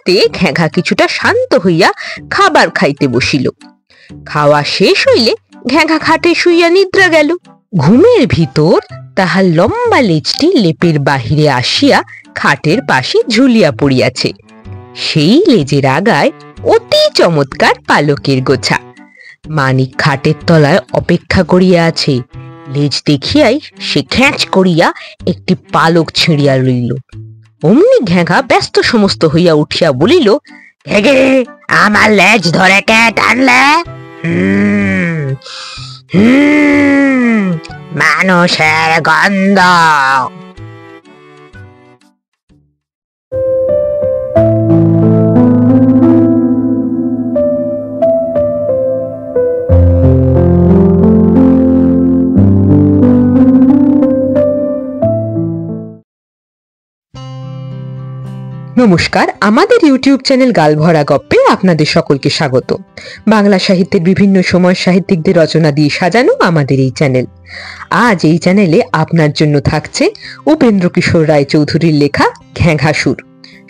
হইতে ঘেঘা কিছুটা শান্ত হইয়া খাবার খাইতে বসিল। খাওয়া শেষ হইলে ঘেঘা খাটে শুইয়া নিদ্রা গেল। ঘুমের ভিতর তাহার লম্বা লেজটি লেপের বাহিরে আসিয়া খাটের পাশে ঝুলিয়া পড়িয়াছে। সেই লেজের আগায় অতি চমৎকার পালকের গোছা। মানিক খাটের তলায় অপেক্ষা করিয়া আছে। লেজ দেখিয়াই সে খ্যাঁচ করিয়া একটি পালক ছিঁড়িয়া লইল। অমনি ঘেঘা ব্যস্ত সমস্ত হইয়া উঠিয়া বলিল, ঘেঘে, আমার লেজ ধরে কে টানলে? মানুষের গন্ধ। নমস্কার, আমাদের ইউটিউব চ্যানেল গালভরা গপ্পে আপনাদের সকলকে স্বাগত। বাংলা সাহিত্যের বিভিন্ন সময় সাহিত্যিকদের রচনা দিয়ে সাজানো আমাদের এই চ্যানেল। আজ এই চ্যানেলে আপনার জন্য থাকছে উপেন্দ্র কিশোর রায়চৌধুরীর লেখা ঘেঘাসুর।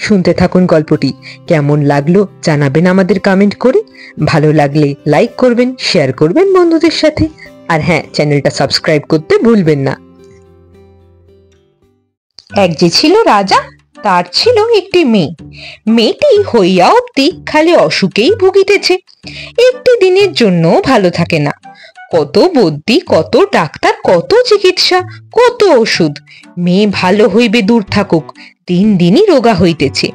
শুনতে থাকুন গল্পটি। কেমন লাগলো জানাবেন আমাদের কমেন্ট করে। ভালো লাগলে লাইক করবেন, শেয়ার করবেন বন্ধুদের সাথে, আর হ্যাঁ, চ্যানেলটা সাবস্ক্রাইব করতে ভুলবেন না। এক যে ছিল রাজা, তার ছিল একটি মেয়ে। মেয়েটি হইয়া অবধি খালি অসুখেই ভুগিতেছে। একটি দিনের জন্য ভালো থাকে না। কত বদ্যি, কত ডাক্তার, কত চিকিৎসা, কত ওষুধ। মেয়ে ভালো হইবে দূর থাকুক, দিন দিনই রোগা হইতেছে।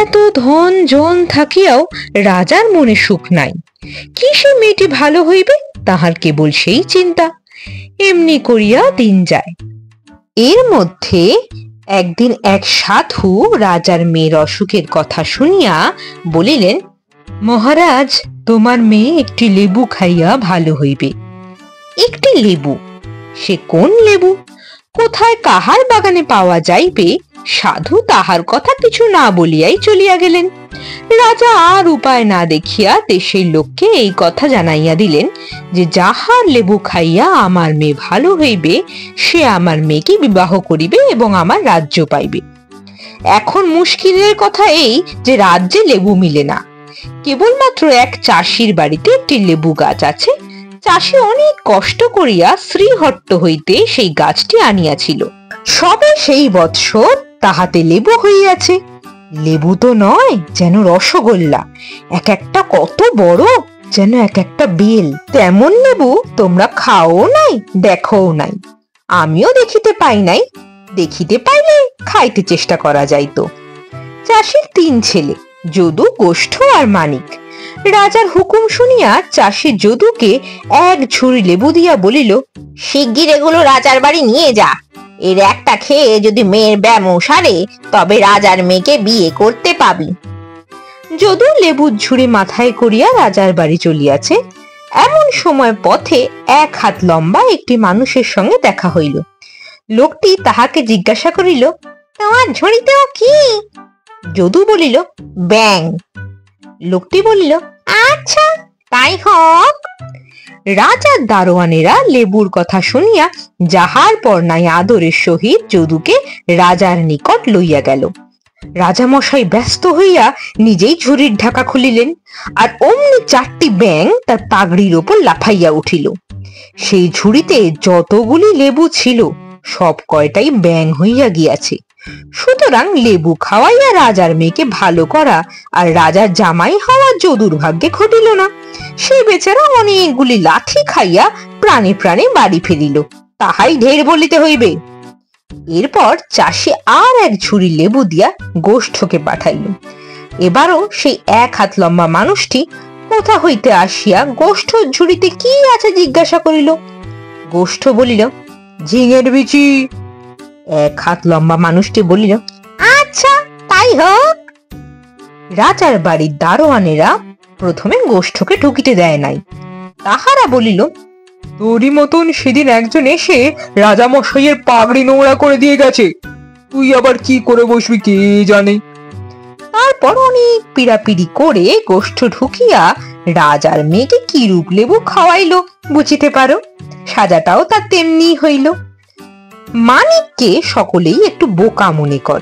এত ধন জন থাকিয়াও রাজার মনে সুখ নাই। কি সে মেয়েটি ভালো হইবে, তাহার কেবল সেই চিন্তা। এমনি করিয়া দিন যায়। এর মধ্যে একদিন এক সাধু রাজার মেয়ের অসুখের কথা শুনিয়া বলিলেন, মহারাজ, তোমার মেয়ে একটি লেবু খাইয়া ভালো হইবে। একটি লেবু? সে কোন লেবু? কোথায় কাহার বাগানে পাওয়া যাইবে? সাধু তাহার কথা কিছু না বলিয়াই চলিয়া গেলেন। রাজা আর উপায় না দেখিয়া দেশের লোককে এই কথা জানাইয়া দিলেন যে যাহার লেবু খাইয়া আমার মেয়ে ভালো হইবে, সে আমার মেয়েকে বিবাহ করিবে এবং আমার রাজ্য পাইবে। এখন মুশকিলের কথা এই যে রাজ্যে লেবু মিলে না। কেবলমাত্র এক চাষির বাড়িতে একটি লেবু গাছ আছে। চাষি অনেক কষ্ট করিয়া শ্রীহট্ট হইতে সেই গাছটি আনিয়াছিল। সবে সেই বৎসর তাহাতে লেবু হইয়াছে। লেবু তো নয়, যেন রসগোল্লা। এক একটা কত বড়, যেন এক একটা বেল। তেমন লেবু তোমরা খাও নাই, দেখো নাই। আমিও দেখিতে পাই নাই। দেখিতে পাইলে খাইতে চেষ্টা করা যাইত। চাষির 3 ছেলে, যদু, গোষ্ঠ আর মানিক। রাজার হুকুম শুনিয়া চাষি যদুকে এক ঝুড়ি লেবু দিয়া বলিল, শিগগির এগুলো রাজার বাড়ি নিয়ে যা। এর একটা খেয়ে যদি মেয়ের ব্যামো সারে, তবে রাজার মেয়েকে বিয়ে করতে পাবি। যদু লেবুর ঝুড়ি মাথায় করিয়া রাজার বাড়ি চলিয়াছে। এমন সময় পথে 1 হাত লম্বা একটি মানুষের সঙ্গে দেখা হইল। লোকটি তাহাকে জিজ্ঞাসা করিল, তোমার ঝুড়িতেও কি? যদু বলিল, ব্যাং। লোকটি বলিল, আচ্ছা, তাই হোক। রাজার দারোয়ানেরা লেবুর কথা শুনিয়া যাহার পর নাই আদরের সহিত যদুকে রাজার নিকট লইয়া গেল। রাজামশাই ব্যস্ত হইয়া নিজেই ঝুড়ির ঢাকা খুলিলেন, আর অমনি 4টি ব্যাং তার পাগড়ির ওপর লাফাইয়া উঠিল। সেই ঝুড়িতে যতগুলি লেবু ছিল সব কয়টাই ব্যাং হইয়া গিয়াছে। সুতরাং লেবু খাওয়াইয়া রাজার মেয়েকে ভালো করা আর রাজার জামাই হওয়া যদুর ভাগ্যে ঘটিল না। সে বেচারা অনেকগুলি লাথি খাইয়া প্রাণে প্রাণে বাড়ি ফিরিল, তাহাই ঢের বলিতে হইবে। এরপর চাষি আর এক ঝুড়ি লেবু দিয়া গোষ্ঠকে পাঠাইল। এবারও সেই 1 হাত লম্বা মানুষটি কোথা হইতে আসিয়া গোষ্ঠর ঝুড়িতে কি আছে জিজ্ঞাসা করিল। গোষ্ঠ বলিল, ঝিঙের বিচি। 1 হাত লম্বা মানুষটি বলিল, আচ্ছা, তাই হোক। রাজার বাড়ির দারোয়ানেরা প্রথমে গোষ্ঠকে ঢুকিতে দেয় নাই। তাহারা বলিল, তোরই মতন সেদিন একজন এসে রাজামশাইয়ের পাগড়ি নোংরা করে দিয়ে গেছে, তুই আবার কি করে বসবি কে জানে। তারপর অনেক পিড়াপিড়ি করে গোষ্ঠ ঢুকিয়া রাজার মেয়েকে কি রূপ লেবু খাওয়াইলো বুঝিতে পারো। সাজাটাও তার তেমনি হইল। মানিককে সকলেই একটু বোকা মনে কর,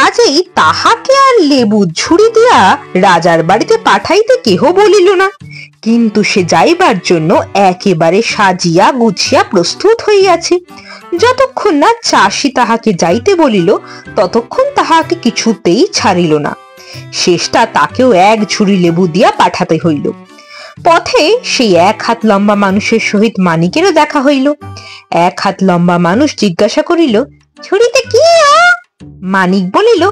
কাজেই তাহাকে আর লেবু ঝুড়ি দিয়া রাজার বাড়িতে পাঠাইতে কেহ বলিল না। কিন্তু সে যাইবার জন্য একেবারে সাজিয়া গুছিয়া প্রস্তুত হইয়াছে। যতক্ষণ না চাষি তাহাকে যাইতে বলিল ততক্ষণ তাহাকে কিছুতেই ছাড়িল না। শেষটা তাকেও এক ঝুড়ি লেবু দিয়া পাঠাতে হইল। পথে সেই 1 হাত লম্বা মানুষের সহিত মানিকেরও দেখা হইল। 1 হাত লম্বা মানুষ জিজ্ঞাসা করিল, ঝুড়িতে কি? মানিক বলিল,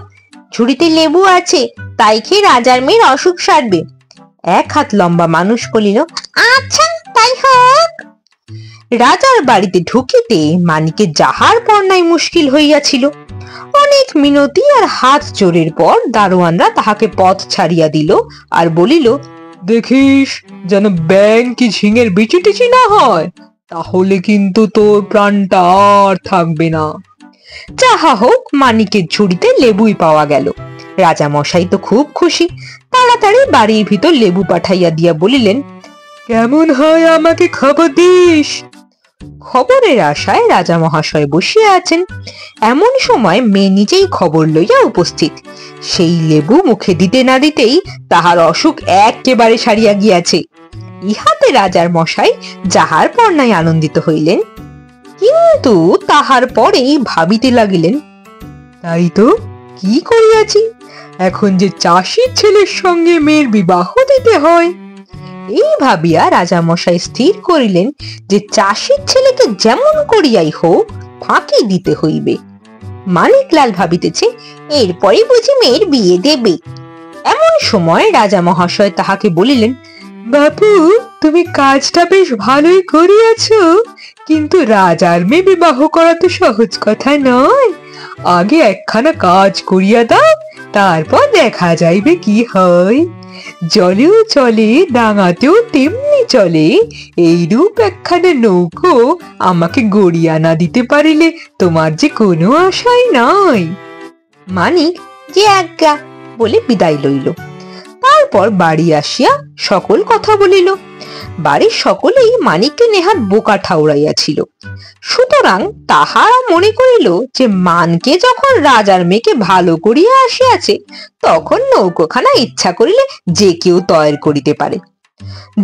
ঝুড়িতে লেবু আছে, তাই খেয়ে রাজার মেয়ের অসুখ সারবে। 1 হাত লম্বা মানুষ বলিল, আচ্ছা তাই হোক। রাজার বাড়িতে ঢুকিতে মানিকের যাহার পর নাই মুশকিল হইয়াছিল। অনেক মিনতি আর হাত জোরের পর দারোয়ানরা তাহাকে পথ ছাড়িয়া দিল আর বলিল, দেখিস যেন ব্যাং কি ঝিঙের বিচি টিচি না হয়, তাহলে কিন্তু তোর প্রাণটা আর থাকবে না। যাহা হোক, মানিকের ঝুড়িতে লেবুই পাওয়া গেল। রাজা মশাই তো খুব খুশি, তাড়াতাড়ি বাড়ির ভিতর লেবু পাঠাইয়া দিয়া বলিলেন, কেমন হয় আমাকে খবর দিস। খবরের আশায় রাজা মহাশয় বসিয়া আছেন। এমন সময় মেয়ে নিজেই খবর লইয়া উপস্থিত। সেই লেবু মুখে দিতে না দিতেই তাহার অসুখ একেবারে সারিয়া গিয়াছে। ইহাতে রাজার মশাই যাহার পর নাই আনন্দিত হইলেন, কিন্তু তাহার পরেই ভাবিতে লাগিলেন, তাই তো কি করিয়াছি, এখন যে চাষির ছেলের সঙ্গে মেয়ের বিবাহ দিতে হয়। এই ভাবিয়া রাজা মশাই স্থির করিলেন যে চাষির ছেলেকে যেমন করিয়াই হোক ফাঁকি দিতে হইবে। মানিকলাল ভাবিতেছে, এরপরে বুঝি মেয়ের বিয়ে দেবে। এমন সময় রাজা মহাশয় তাহাকে বলিলেন, বাপু, তুমি কাজটা বেশ ভালোই করিয়াছ, কিন্তু রাজার মেয়ে বিবাহ করা তো সহজ কথা নয়। আগে একখানা কাজ করিয়া দাও, তারপর দেখা যাইবে কি হয়। জলেও চলে, ডাঙাতেও তেমনি চলে, এইরূপ একখানা নৌকো আমাকে গড়িয়া না দিতে পারিলে তোমার যে কোনো আশাই নাই। মানিক যে আজ্ঞা বলে বিদায় লইল। তারপর বাড়ি আসিয়া সকল কথা বলিল। বাড়ির সকলেই মানিককে নেহাত বোকা ঠাউরাইয়াছিল। সুতরাং তাহারা মনে করিল যে মানকে যখন রাজার মেয়েকে ভালো করিয়া আসিয়াছে, তখন নৌকোখানা ইচ্ছা করিলে যে কেউ তৈরি করিতে পারে।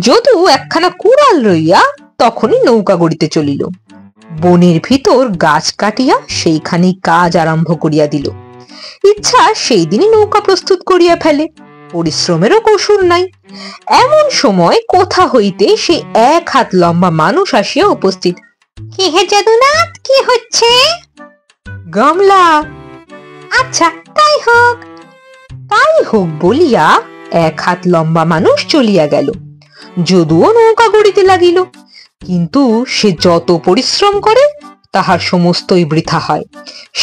যদু একখানা কুড়াল লইয়া তখনই নৌকা গড়িতে চলিল। বনের ভিতর গাছ কাটিয়া সেইখানে কাজ আরম্ভ করিয়া দিল। ইচ্ছা সেই দিনই নৌকা প্রস্তুত করিয়া ফেলে, পরিশ্রমেরও কসুর নাই। এমন সময় কোথা হইতে সে 1 হাত লম্বা মানুষ আসিয়া উপস্থিত। কি হে যদুনাথ, কি হচ্ছে? গামলা। আচ্ছা তাই হোক। তাই হোক বলিয়া 1 হাত লম্বা মানুষ চলিয়া গেল। যদুও নৌকা গড়িতে লাগিল, কিন্তু সে যত পরিশ্রম করে তাহার সমস্তই বৃথা হয়।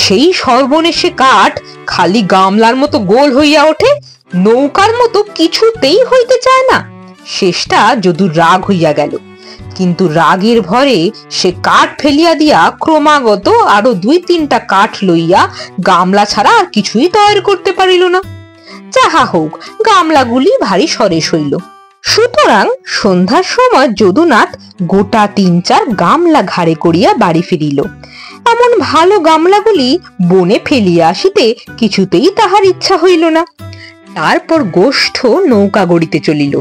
সেই সর্বনেশে কাঠ খালি গামলার মতো গোল হইয়া ওঠে, নৌকার মতো কিছুতেই হইতে চায় না। শেষটা যদুর রাগ হইয়া গেল, কিন্তু রাগের ভরে সে কাঠ ফেলিয়া দিয়া ক্রমাগত আরো 2-3টা কাঠ লইয়া গামলা ছাড়া আর কিছুই তৈরি করতে পারিল না। যাহা হোক, গামলাগুলি ভারী সরেস হইল। সুতরাং সন্ধ্যার সময় যদুনাথ গোটা 3-4 গামলা ঘাড়ে করিয়া বাড়ি ফিরিল। এমন ভালো গামলাগুলি বনে ফেলিয়া আসিতে কিছুতেই তাহার ইচ্ছা হইল না। তারপর গোষ্ঠ নৌকা গড়িতে চলিল,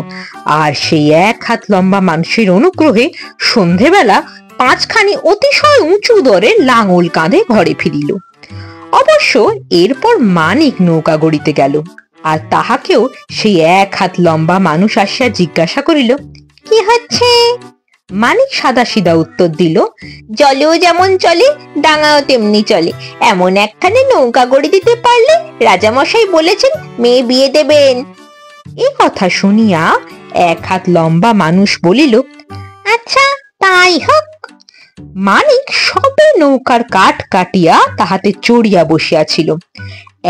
আর সেই 1 হাত লম্বা মানুষের অনুগ্রহে সন্ধেবেলা 5খানি অতিশয় উঁচু দরের লাঙল কাঁধে ঘরে ফিরিল। অবশ্য এরপর মানিক নৌকা গড়িতে গেল, আর তাহাকেও সেই 1 হাত লম্বা মানুষ আসিয়া জিজ্ঞাসা করিল, কি হচ্ছে? মানিক সাদা সিধা উত্তর দিল, জলেও যেমন চলে, ডাঙাও তেমনি চলে, এমন একখানে নৌকা গড়ে দিতে পারলে রাজামশাই বলেছেন মেয়ে বিয়ে দেবেন। এ কথা শুনিয়া 1 হাত লম্বা মানুষ বলিল, আচ্ছা তাই হোক। মানিক সবে নৌকার কাঠ কাটিয়া তাহাতে চড়িয়া বসিয়াছিল।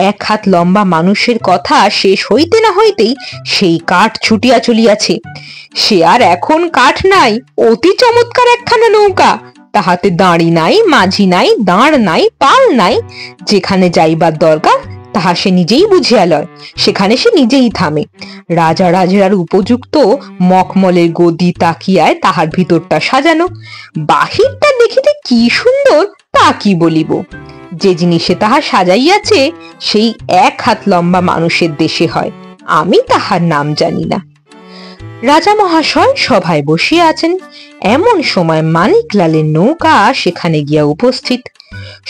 1 হাত লম্বা মানুষের কথা শেষ হইতে না হইতেই সেই কাঠ ছুটিয়া চলিয়াছে। সে আর এখন কাঠ নাই, অতি চমৎকার একখানা নৌকা। তাহাতে দাঁড়ি নাই, মাঝি নাই, দাঁড় নাই, পাল নাই। যেখানে যাইবার দরকার তাহা সে নিজেই বুঝিয়া লয়, সেখানে সে নিজেই থামে। রাজা রাজের উপযুক্ত মখমলের গদি তাকিয়ায় তাহার ভিতরটা সাজানো। বাহিরটা দেখিতে কি সুন্দর তা কি বলিব। যে জিনিসে তাহা সাজাইয়াছে সেই 1 হাত লম্বা মানুষের দেশে হয়, আমি তাহার নাম জানি না। রাজা মহাশয় সভায় বসিয়া আছেন, এমন সময় মানিকলালের নৌকা সেখানে গিয়া উপস্থিত।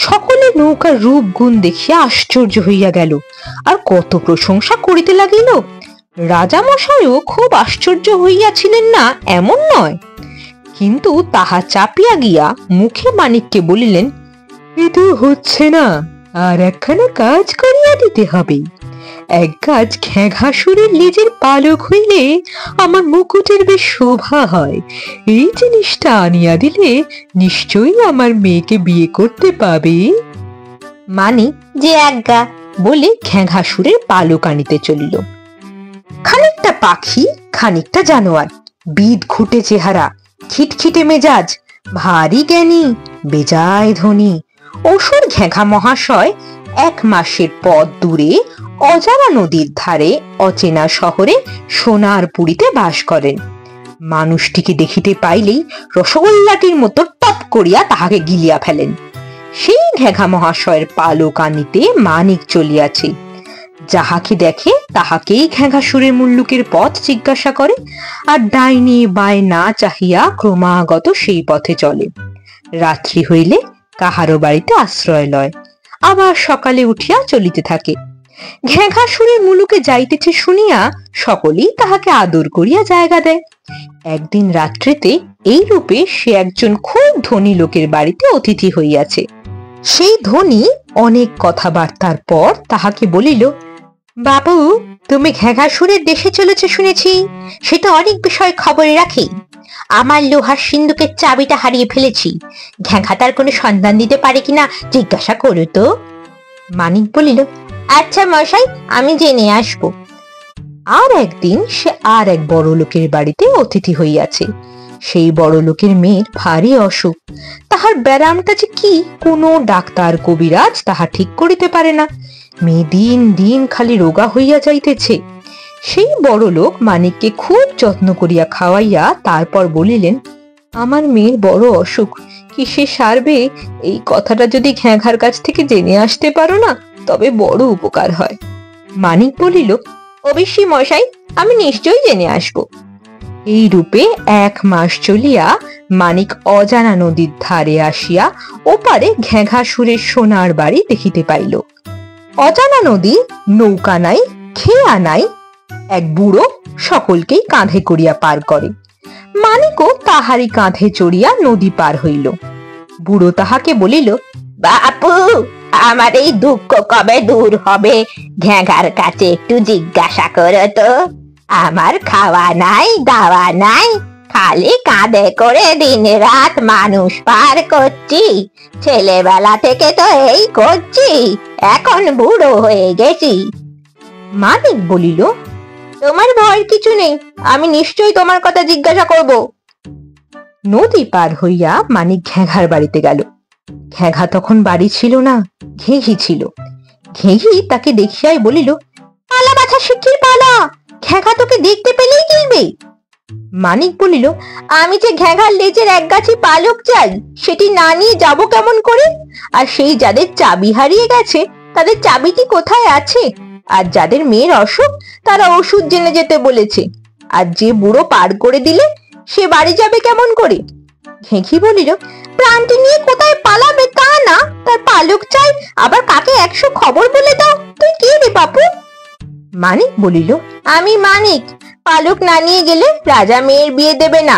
সকলে নৌকার রূপ গুণ দেখিয়া আশ্চর্য হইয়া গেল, আর কত প্রশংসা করিতে লাগিল। রাজা মশাইও খুব আশ্চর্য হইয়াছিলেন না এমন নয়, কিন্তু তাহা চাপিয়া গিয়া মুখে মানিককে বলিলেন, এ তো হচ্ছে না, আর একখানা কাজ করিয়া দিতে হবে। এক গাছ ঘেঘাসুরের লেজের পালক হইলে আমার মুকুটের বেশ শোভা হয়। এই জিনিসটা আনিয়া দিলে নিশ্চয়ই আমার মেয়েকে বিয়ে করতে পাবে। মানিক যে আজ্ঞা বলে ঘেঘাসুরের পালক আনিতে চলিল। খানিকটা পাখি, খানিকটা জানোয়ার, বিদ ঘুটে চেহারা, খিটখিটে মেজাজ, ভারী জ্ঞানী, বেজায় ধনী অসুর ঘেঘা মহাশয় 1 মাসের পথ দূরে অজানা নদীর ধারে অচেনা শহরে সোনার পুরীতে বাস করেন। মানুষটিকে দেখিতে পাইলেই রসগোল্লাটির মতো টপ করিয়া তাহাকে গিলিয়া ফেলেন। সেই ঘেঘা মহাশয়ের পালক আনিতে মানিক চলিয়াছে। যাহাকে দেখে তাহাকেই ঘেঘাসুরের মুল্লুকের পথ জিজ্ঞাসা করে, আর ডাইনি বায় না চাহিয়া ক্রমাগত সেই পথে চলে। রাত্রি হইলে কাহারো বাড়িতে আশ্রয় লয়, আবার সকালে উঠিয়া চলিতে থাকে। ঘেঘাসুরের মুলুকে যাইতেছে শুনিয়া সকলেই তাহাকে আদর করিয়া জায়গা দেয়। একদিন রাত্রিতে এই রূপে সে একজন খুব ধনী লোকের বাড়িতে অতিথি হইয়াছে। সেই ধনী অনেক কথাবার্তার পর তাহাকে বলিল, বাবু, তুমি ঘেঘাসুরের দেশে চলেছ শুনেছি, সেটা অনেক বিষয় খবরে রাখি। আমার লোহার সিন্ধুকের চাবিটা হারিয়ে ফেলেছি, ঘেঘা তার কোনো সন্ধান দিতে পারে কিনা জিজ্ঞাসা করো তো। মানিক বলিল, আচ্ছা মশাই, আমি জেনে আসব। আর একদিন সে আর এক বড় লোকের বাড়িতে অতিথি হইয়াছে। সেই বড় লোকের মেয়ের ভারী অসুখ, তাহার ব্যারামটা যে কি কোনো ডাক্তার কবিরাজ তাহা ঠিক করিতে পারে না। মেয়ে দিন দিন খালি রোগা হইয়া যাইতেছে। সেই বড় লোক মানিককে খুব যত্ন করিয়া খাওয়াইয়া তারপর বলিলেন, আমার মেয়ের বড় অসুখ, কি সে সারবে? এই কথাটা যদি ঘেঘার কাছ থেকে জেনে আসতে পারো না, তবে বড় উপকার হয়। মানিক বলিল, অবশ্যই মশাই, আমি নিশ্চয়ই জেনে আসব। এই রূপে 1 মাস চলিয়া মানিক অজানা নদীর ধারে আসিয়া ওপারে ঘেঘাসুরের সোনার বাড়ি দেখিতে পাইল। অজানা নদী, নৌকা নাই, খেয়া নাই, এক বুড়ো সকলকেই কাঁধে করিয়া পার করে। মানিকও তাহারই কাঁধে চড়িয়া নদী পার হইল। বুড়ো তাহাকে বলিল, বাপু, আমার এই দুঃখ কবে দূর হবে ঘেঘার কাছে একটু জিজ্ঞাসা করো তো। আমার খাওয়া নাই, দাওয়া নাই, খালি কাঁধে করে দিন রাত মানুষ পার করছি। ছেলেবেলা থেকে তো এই করছি, এখন বুড়ো হয়ে গেছি। মানিক বলিল, তোমার ভয়ের কিছু নেই, আমি নিশ্চয়ই তোমার কথা জিজ্ঞাসা করব। নদী পার হইয়া মানিক ঘেঘার বাড়িতে গেল। ঘেঘা তখন বাড়ি ছিল না, ঘেঘি ছিল। ঘেঘি তাকে দেখিয়াই বলিল, পালা বাছা শিগগির পালা, ঘেঘা তোকে দেখতে পেলেই গিলবে। মানিক বলিল, আমি যে ঘেঘার লেজের এক গাছি পালক চাই, সেটি না নিয়ে যাব কেমন করে? আর সেই যাদের চাবি হারিয়ে গেছে তাদের চাবিটি কোথায় আছে? আর যাদের মেয়ের অসুখ তারা ওষুধ জেনে যেতে বলেছে। আর যে বুড়ো পার করে দিলে সে বাড়ি যাবে কেমন করে? ঘেঘি বলিল, প্রাণটি নিয়ে কোথায় পালাবে তা না, তার পালক চাই, আবার কাকে 100 খবর বলে দাও। তুই কে রে বাপু? মানিক বলিল, আমি মানিক, পালক না নিয়ে গেলে রাজা মেয়ের বিয়ে দেবে না,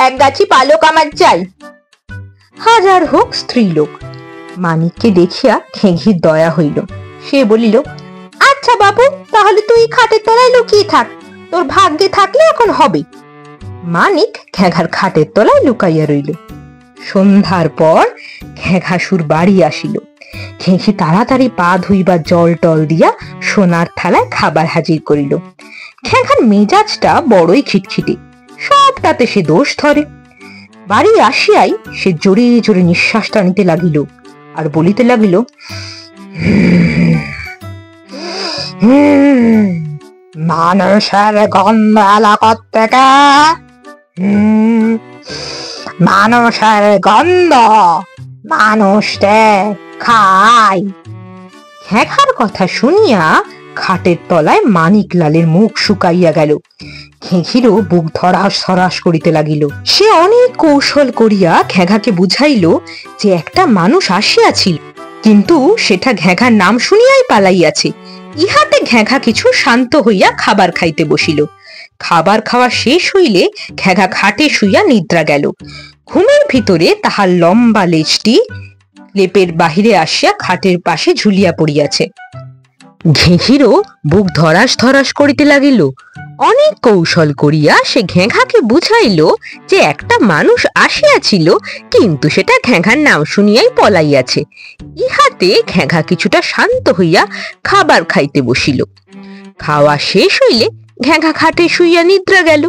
এক গাছি পালক আমার চাই। হাজার হোক স্ত্রীলোক। মানিককে দেখিয়া ঘেঘির দয়া হইল। সে বলিল, আচ্ছা বাবু, তাহলে তুই খাটের তলায় লুকিয়ে থাক, তোর ভাগ্যে থাকলে এখন হবে। মানিক ঘেঘার খাটের তলায় লুকাইয়া রইল। সন্ধ্যার পর ঘেঘাসুর বাড়ি আসিল। ঘেঘি তাড়াতাড়ি পা ধুইবার জল টল দিয়া সোনার থালায় খাবার হাজির করিল। ঘেঘার মেজাজটা বড়ই খিটখিটে, সবটাতে সে দোষ ধরে। বাড়ি আসিয়াই সে জোরে জোরে নিঃশ্বাস টানিতে লাগিল, আর বলিতে লাগিল, মানুষের গন্ধ এলাকার থেকে, মানুষের গন্ধ, মানুষটা খাই। ঘেঘার কথা শুনিয়া খাটের তলায় মানিকলালের মুখ শুকাইয়া গেল। ঘেঘিরও বুক ধরাস ধরাস করিতে লাগিল। সে অনেক কৌশল করিয়া ঘেঘাকে বুঝাইল যে একটা মানুষ আসিয়াছিল, কিন্তু সেটা ঘেঘার নাম শুনিয়াই পালাইয়াছে। ইহাতে ঘেঘা কিছু শান্ত হইয়া খাবার খাইতে বসিল। খাবার খাওয়া শেষ হইলে ঘেঘা খাটে শুইয়া নিদ্রা গেল। ঘুমের ভিতরে তাহার লম্বা লেজটি লেপের বাহিরে আসিয়া খাটের পাশে ঝুলিয়া পড়িয়াছে। ঘেঘিরও বুক ধরাস ধরাস করিতে লাগিল। অনেক কৌশল করিয়া সে ঘেঘাকে বুঝাইল যে একটা মানুষ আসিয়াছিল, কিন্তু সেটা ঘেঘার নাম শুনিয়াই পলাইয়াছে। ইহাতে ঘেঘা কিছুটা শান্ত হইয়া খাবার খাইতে বসিল। খাওয়া শেষ হইলে ঘেঘা খাটে শুইয়া নিদ্রা গেল।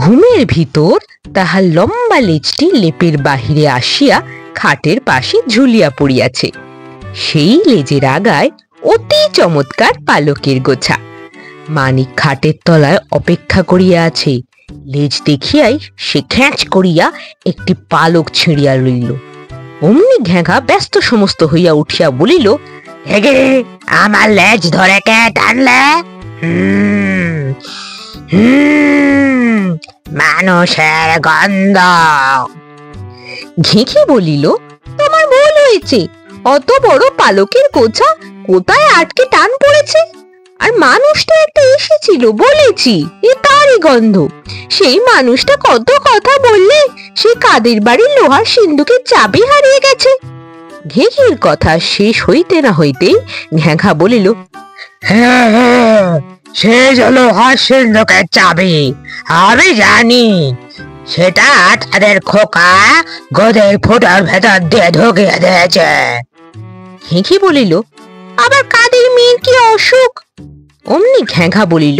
ঘুমের ভিতর তাহার লম্বা লেজটি লেপের বাহিরে আসিয়া খাটের পাশে ঝুলিয়া পড়িয়াছে। সেই লেজের আগায় অতি চমৎকার পালকের গোছা। মানিক খাটের তলায় অপেক্ষা করিয়া আছে। লেজ দেখিয়াই সে খ্যাঁচ করিয়া একটি পালক ছিঁড়িয়া লইল। অমনি ঘেঘা ব্যস্ত সমস্ত হইয়া উঠিয়া বলিল, হেগে আমার লেজ ধরে কে টানলে? মানুষের গন্ধ। ঘেঘি বলিল, তোমার ভুল হয়েছে। অত বড় পালকের গোছা কোথায় আটকে টান পড়েছে? আর মানুষটা একটা এসেছিল, বলেছি এ তারই গন্ধ। সেই মানুষটা কত কথা বললে সে কাদের বাড়ির লোহার সিন্ধুকের চাবি হারিয়ে গেছে। ঘেঘির কথা শেষ হইতে না হইতেই ঘেঘা বলিল, হ্যাঁ, সে লোহার সিন্ধুকের চাবি আমি জানি। সেটা তাদের খোকা গোদের ফুটার ভেতর দিয়ে ঢুকিয়ে দিয়েছে। ঘেঘি বলিল, আবার কাদের মেয়ের কি অসুখ? অমনি ঘেঘা বলিল,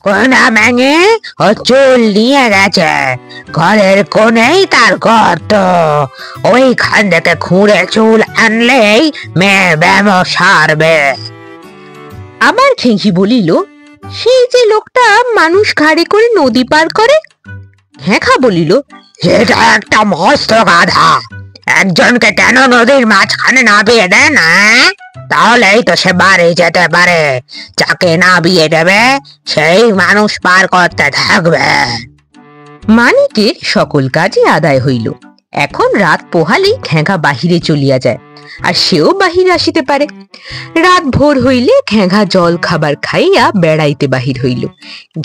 কোনা ম্যাঙে ও চুল নিয়ে গেছে। ঘরের কোণেই তার গর্ত, ওইখান থেকে খুঁড়ে চুল আনলেই মেয়ে ব্যায়াম সারবে। আবার ঘেঘি বলিল, সেই যে লোকটা মানুষ ঘাড়ে করে নদী পার করে। ঘেঘা বলিল, সেটা একটা মস্ত গাধা। একজনকে কেন নদীর মাঝখানে নামিয়ে দেয় না? তাহলেই তো সে বাড়ি যেতে পারে। যাকে নামিয়ে দেবে সেই মানুষ পার করতে থাকবে। মানিকের সকল কাজই আদায় হইল। এখন রাত পোহালেই ঘেঘা বাহিরে চলিয়া যায়, আর সেও বাহিরে আসিতে পারে। রাত ভোর হইলে ঘেঘা জল খাবার খাইয়া বেড়াইতে বাহির হইল।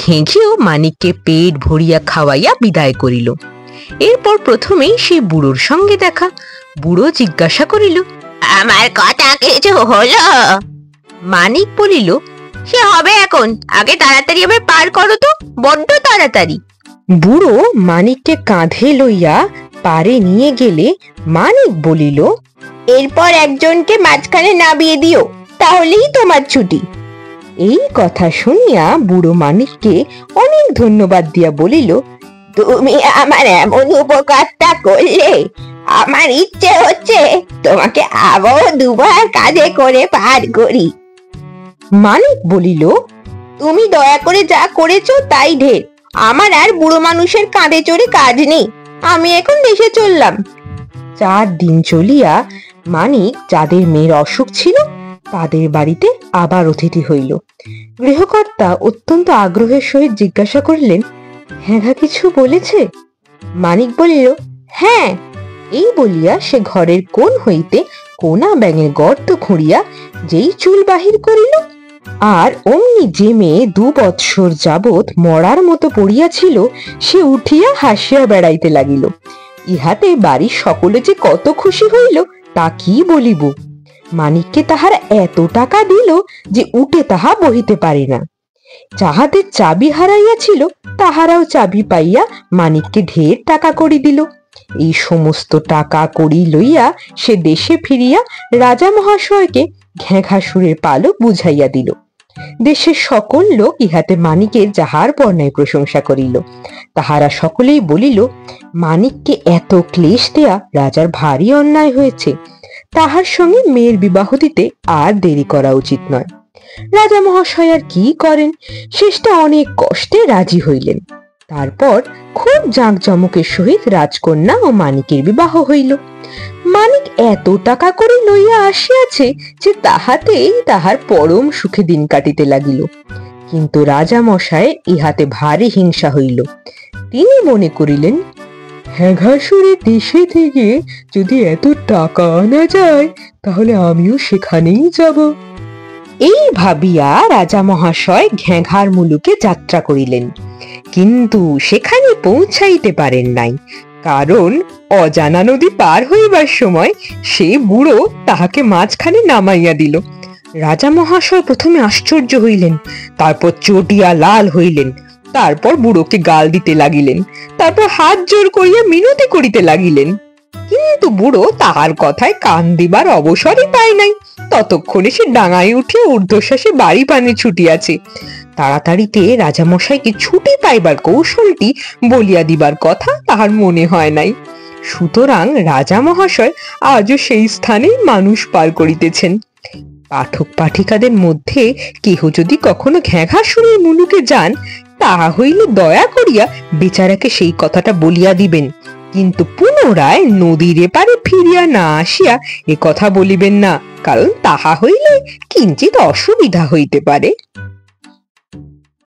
ঘেঘিও মানিককে পেট ভরিয়া খাওয়াইয়া বিদায় করিল। এরপর প্রথমেই সেই বুড়োর সঙ্গে দেখা। বুড়ো জিজ্ঞাসা করিল, আমার কথা কিছু হলো? মানিক বলিল, সে হবে এখন, আগে তাড়াতাড়ি আবার পার করো তো, বড্ড তাড়াতাড়ি। বুড়ো মানিককে কাঁধে লইয়া পারে নিয়ে গেলে মানিক বলিল, এরপর একজনকে মাঝখানে নামিয়ে দিও, তাহলেই তোমার ছুটি। এই কথা শুনিয়া বুড়ো মানিককে অনেক ধন্যবাদ দিয়া বলিল, তুমি আমার এমন উপকারটা করলে আমার ইচ্ছে হচ্ছে তোমাকে আবার দুবার কাঁধে করে পার করি। মানিক বলিল, তুমি দয়া করে যা করেছো তাই ঢের। আমার আর বুড়ো মানুষের কাঁধে চড়ে কাজ নেই, আমি এখন দেশে চললাম। 4 দিন চলিয়া মানিক যাদের মেয়ের অসুখ ছিল তাদের বাড়িতে আবার অতিথি হইল। গৃহকর্তা অত্যন্ত আগ্রহের সহিত জিজ্ঞাসা করিলেন, ঘেঘা কিছু বলেছে? মানিক বলিল, হ্যাঁ। এই বলিয়া সে ঘরের কোণ হইতে কোনা ব্যাঙের গর্ত খুঁড়িয়া যেই চুল বাহির করিল, আর অমনি যে মেয়ে 2 বৎসর যাবৎ মরার মতো পড়িয়াছিল সে উঠিয়া হাসিয়া বেড়াইতে লাগিল। ইহাতে বাড়ির সকলে যে কত খুশি হইল তা কি বলিব। মানিককে তাহারা এত টাকা দিল যে উঠে তাহা বহিতে পারে না। যাহাদের চাবি হারাইয়াছিল তাহারাও চাবি পাইয়া মানিককে ঢের টাকা করি দিল। এই সমস্ত টাকা করি লইয়া সে দেশে ফিরিয়া রাজা মহাশয়কে ঘেঘাসুরের পালক বুঝাইয়া দিল। দেশের সকল লোক ইহাতে মানিকের যাহার বর্ণায় প্রশংসা করিল। তাহারা সকলেই বলিল, মানিককে এত ক্লেশ দেয়া রাজার ভারী অন্যায় হয়েছে। তাহার সঙ্গে মেয়ের বিবাহ দিতে আর দেরি করা উচিত নয়। রাজা মহাশয় আর কি করেন, শেষটা অনেক কষ্টে রাজি হইলেন। তারপর খুব জাঁকজমকের সহিত রাজকন্যা ও মানিকের বিবাহ হইল। মানিক এত টাকা করে লইয়া আসিয়াছে যে তাহাতেই তাহার পরম সুখে দিন কাটিতে লাগিল। কিন্তু রাজা মশায়ের ইহাতে ভারী হিংসা হইল। তিনি মনে করিলেন, ঘেঘাসুরের দেশে থেকে যদি এত টাকা আনা যায় তাহলে আমিও সেখানেই যাব। এই ভাবিয়া রাজা মহাশয় ঘেঘার মুলুকে যাত্রা করিলেন, কিন্তু সেখানে পৌঁছাইতে পারেন নাই, কারণ অজানা নদী পার হইবার সময় সেই বুড়ো তাহাকে মাঝখানে নামাইয়া দিল। রাজা মহাশয় প্রথমে আশ্চর্য হইলেন, তারপর চটিয়া লাল হইলেন, তারপর বুড়োকে গাল দিতে লাগিলেন, তারপর হাত জোর করিয়া মিনতি করিতে লাগিলেন। কিন্তু বুড়ো তাহার কথায় কান দিবার অবসরই পায় নাই। ততক্ষণে সে ডাঙায় উঠিয়া ঊর্ধ্বশ্বাসে বাড়ি পানে ছুটিয়াছে। তাড়াতাড়িতে রাজামশাইকে ছুটি পাইবার কৌশলটি বলিয়া দিবার কথা তাহার মনে হয় নাই। সুতরাং রাজা মহাশয় আজও সেই স্থানেই মানুষ পার করিতেছেন। পাঠক পাঠিকাদের মধ্যে কেহ যদি কখনো ঘেঘাসুরের মুলুকে যান, তাহা হইলে দয়া করিয়া বেচারাকে সেই কথাটা বলিয়া দিবেন, কিন্তু পুনরায় নদীর এপারে ফিরিয়া না আসিয়া এ কথা বলিবেন না, কারণ তাহা হইলে কিঞ্চিত অসুবিধা হইতে পারে।